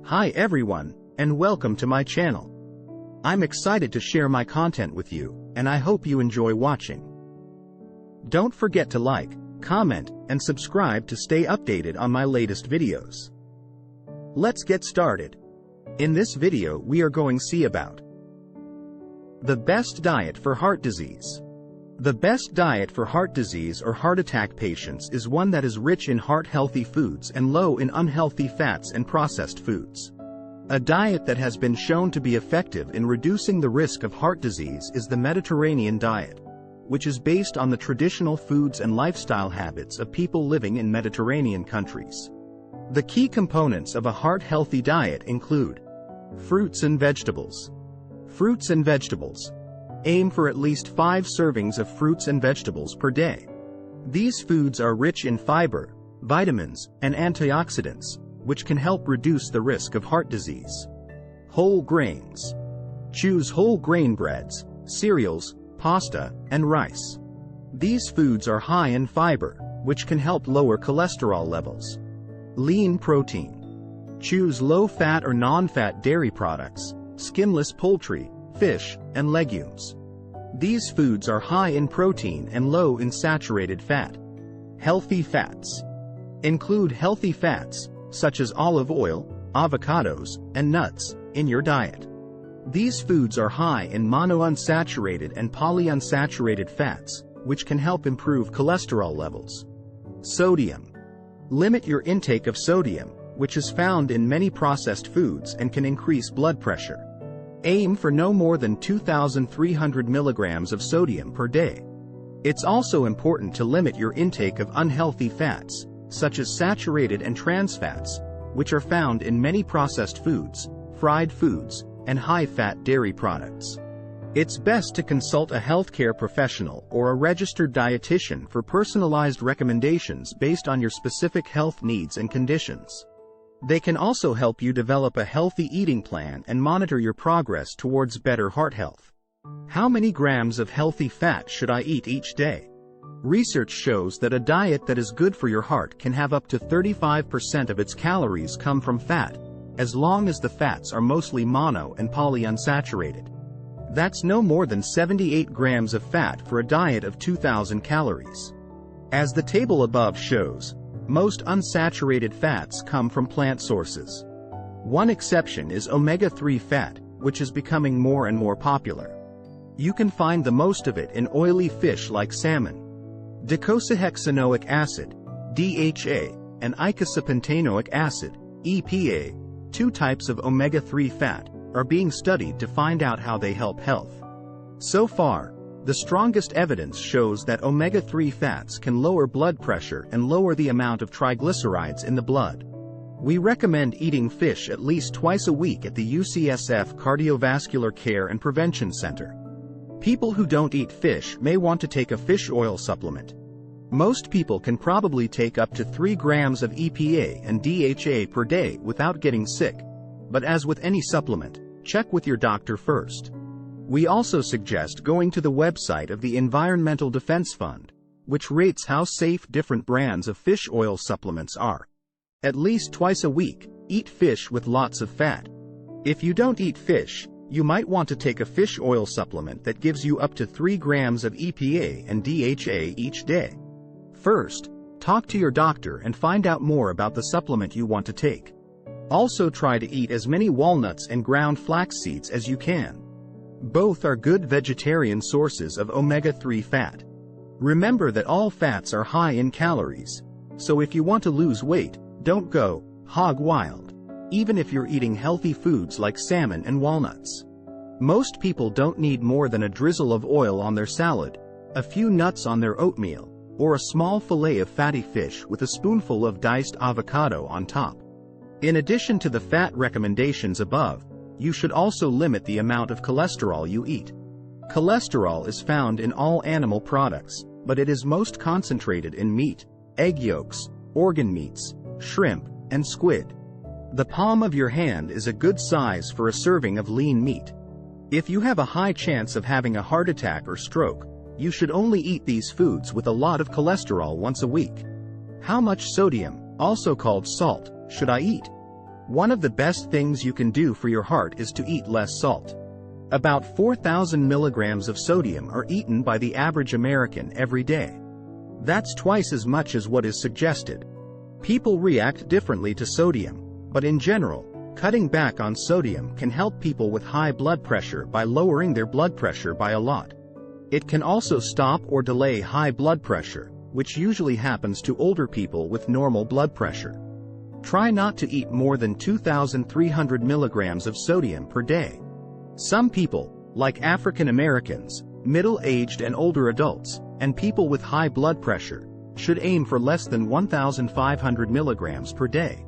Hi everyone, and welcome to my channel. I'm excited to share my content with you, and I hope you enjoy watching. Don't forget to like, comment, and subscribe to stay updated on my latest videos. Let's get started. In this video we are going to see about the best diet for heart disease. The best diet for heart disease or heart attack patients is one that is rich in heart-healthy foods and low in unhealthy fats and processed foods. A diet that has been shown to be effective in reducing the risk of heart disease is the Mediterranean diet, which is based on the traditional foods and lifestyle habits of people living in Mediterranean countries. The key components of a heart-healthy diet include fruits and vegetables. Fruits and vegetables. Aim for at least 5 servings of fruits and vegetables per day. These foods are rich in fiber, vitamins, and antioxidants, which can help reduce the risk of heart disease. Whole grains. Choose whole grain breads, cereals, pasta, and rice. These foods are high in fiber, which can help lower cholesterol levels. Lean protein. Choose low-fat or non-fat dairy products, skinless poultry, fish, and legumes. These foods are high in protein and low in saturated fat. Healthy fats. Include healthy fats, such as olive oil, avocados, and nuts, in your diet. These foods are high in monounsaturated and polyunsaturated fats, which can help improve cholesterol levels. Sodium. Limit your intake of sodium, which is found in many processed foods and can increase blood pressure. Aim for no more than 2,300 milligrams of sodium per day. It's also important to limit your intake of unhealthy fats, such as saturated and trans fats, which are found in many processed foods, fried foods, and high-fat dairy products. It's best to consult a healthcare professional or a registered dietitian for personalized recommendations based on your specific health needs and conditions. They can also help you develop a healthy eating plan and monitor your progress towards better heart health. How many grams of healthy fat should I eat each day? Research shows that a diet that is good for your heart can have up to 35% of its calories come from fat, as long as the fats are mostly mono and polyunsaturated. That's no more than 78 grams of fat for a diet of 2,000 calories. As the table above shows, most unsaturated fats come from plant sources. One exception is omega-3 fat, which is becoming more and more popular. You can find the most of it in oily fish like salmon. Docosahexaenoic acid, DHA, and icosapentaenoic acid, EPA, 2 types of omega-3 fat, are being studied to find out how they help health. So far, the strongest evidence shows that omega-3 fats can lower blood pressure and lower the amount of triglycerides in the blood. We recommend eating fish at least twice a week at the UCSF Cardiovascular Care and Prevention Center. People who don't eat fish may want to take a fish oil supplement. Most people can probably take up to 3 grams of EPA and DHA per day without getting sick, but as with any supplement, check with your doctor first. We also suggest going to the website of the Environmental Defense Fund, which rates how safe different brands of fish oil supplements are. At least twice a week, eat fish with lots of fat. If you don't eat fish, you might want to take a fish oil supplement that gives you up to 3 grams of EPA and DHA each day. First, talk to your doctor and find out more about the supplement you want to take. Also try to eat as many walnuts and ground flax seeds as you can. Both are good vegetarian sources of omega-3 fat. Remember that all fats are high in calories, so if you want to lose weight, don't go hog wild, even if you're eating healthy foods like salmon and walnuts. Most people don't need more than a drizzle of oil on their salad, a few nuts on their oatmeal, or a small fillet of fatty fish with a spoonful of diced avocado on top. In addition to the fat recommendations above, you should also limit the amount of cholesterol you eat. Cholesterol is found in all animal products, but it is most concentrated in meat, egg yolks, organ meats, shrimp, and squid. The palm of your hand is a good size for a serving of lean meat. If you have a high chance of having a heart attack or stroke, you should only eat these foods with a lot of cholesterol once a week. How much sodium, also called salt, should I eat? One of the best things you can do for your heart is to eat less salt. About 4,000 milligrams of sodium are eaten by the average American every day. That's twice as much as what is suggested. People react differently to sodium, but in general, cutting back on sodium can help people with high blood pressure by lowering their blood pressure by a lot. It can also stop or delay high blood pressure, which usually happens to older people with normal blood pressure. Try not to eat more than 2,300 milligrams of sodium per day. Some people, like African Americans, middle-aged and older adults, and people with high blood pressure, should aim for less than 1,500 milligrams per day.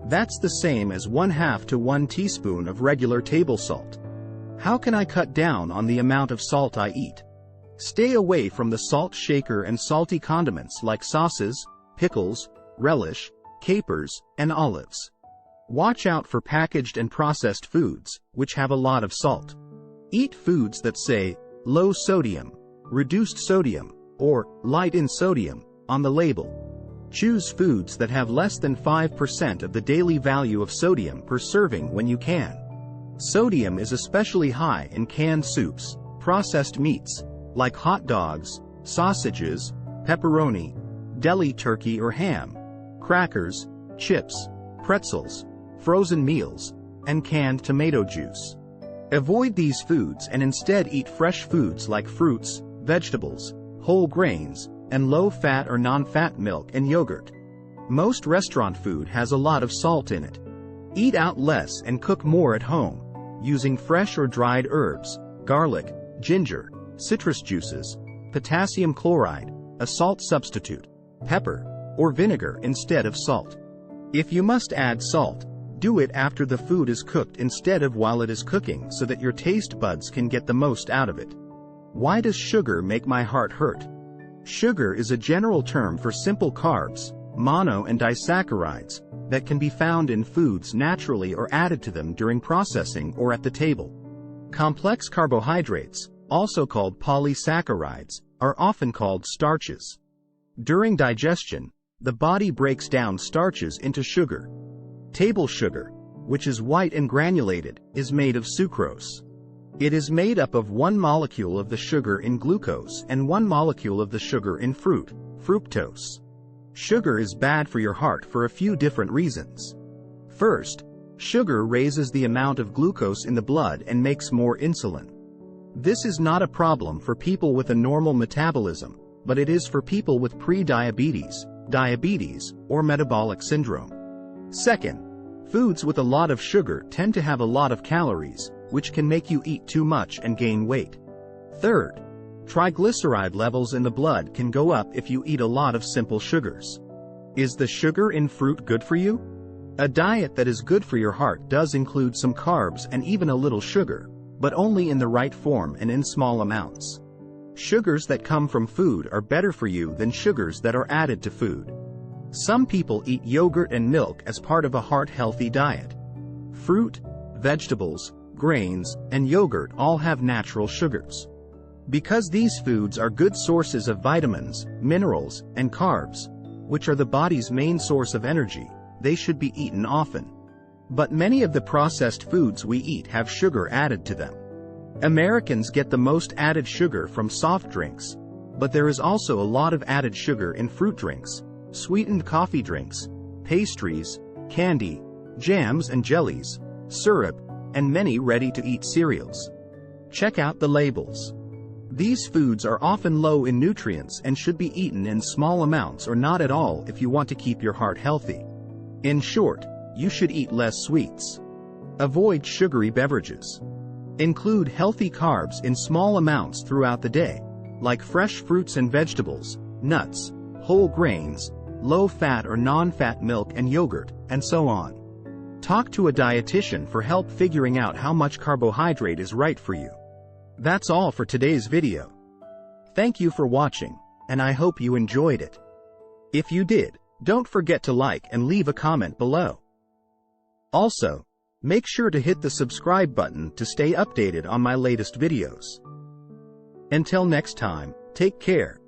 That's the same as 1/2 to 1 teaspoon of regular table salt. How can I cut down on the amount of salt I eat? Stay away from the salt shaker and salty condiments like sauces, pickles, relish, capers, and olives. Watch out for packaged and processed foods, which have a lot of salt. Eat foods that say, low sodium, reduced sodium, or light in sodium, on the label. Choose foods that have less than 5% of the daily value of sodium per serving when you can. Sodium is especially high in canned soups, processed meats, like hot dogs, sausages, pepperoni, deli turkey or ham, crackers, chips, pretzels, frozen meals, and canned tomato juice. Avoid these foods and instead eat fresh foods like fruits, vegetables, whole grains, and low-fat or non-fat milk and yogurt. Most restaurant food has a lot of salt in it. Eat out less and cook more at home, using fresh or dried herbs, garlic, ginger, citrus juices, potassium chloride, a salt substitute, pepper, or vinegar instead of salt. If you must add salt, do it after the food is cooked instead of while it is cooking so that your taste buds can get the most out of it. Why does sugar make my heart hurt? Sugar is a general term for simple carbs, mono and disaccharides, that can be found in foods naturally or added to them during processing or at the table. Complex carbohydrates, also called polysaccharides, are often called starches. During digestion, the body breaks down starches into sugar. Table sugar, which is white and granulated, is made of sucrose. It is made up of one molecule of the sugar in glucose and one molecule of the sugar in fruit, fructose. Sugar is bad for your heart for a few different reasons. First, sugar raises the amount of glucose in the blood and makes more insulin. This is not a problem for people with a normal metabolism, but it is for people with pre-diabetes, diabetes, or metabolic syndrome. Second, foods with a lot of sugar tend to have a lot of calories, which can make you eat too much and gain weight. Third, triglyceride levels in the blood can go up if you eat a lot of simple sugars. Is the sugar in fruit good for you? A diet that is good for your heart does include some carbs and even a little sugar, but only in the right form and in small amounts. Sugars that come from food are better for you than sugars that are added to food. Some people eat yogurt and milk as part of a heart-healthy diet. Fruit, vegetables, grains, and yogurt all have natural sugars. Because these foods are good sources of vitamins, minerals, and carbs, which are the body's main source of energy, they should be eaten often. But many of the processed foods we eat have sugar added to them. Americans get the most added sugar from soft drinks, but there is also a lot of added sugar in fruit drinks, sweetened coffee drinks, pastries, candy, jams and jellies, syrup, and many ready-to-eat cereals. Check out the labels. These foods are often low in nutrients and should be eaten in small amounts or not at all if you want to keep your heart healthy. In short, you should eat less sweets. Avoid sugary beverages. Include healthy carbs in small amounts throughout the day, like fresh fruits and vegetables, nuts, whole grains, low-fat or non-fat milk and yogurt, and so on. Talk to a dietitian for help figuring out how much carbohydrate is right for you. That's all for today's video. Thank you for watching, and I hope you enjoyed it. If you did, don't forget to like and leave a comment below. Also, make sure to hit the subscribe button to stay updated on my latest videos. Until next time, take care.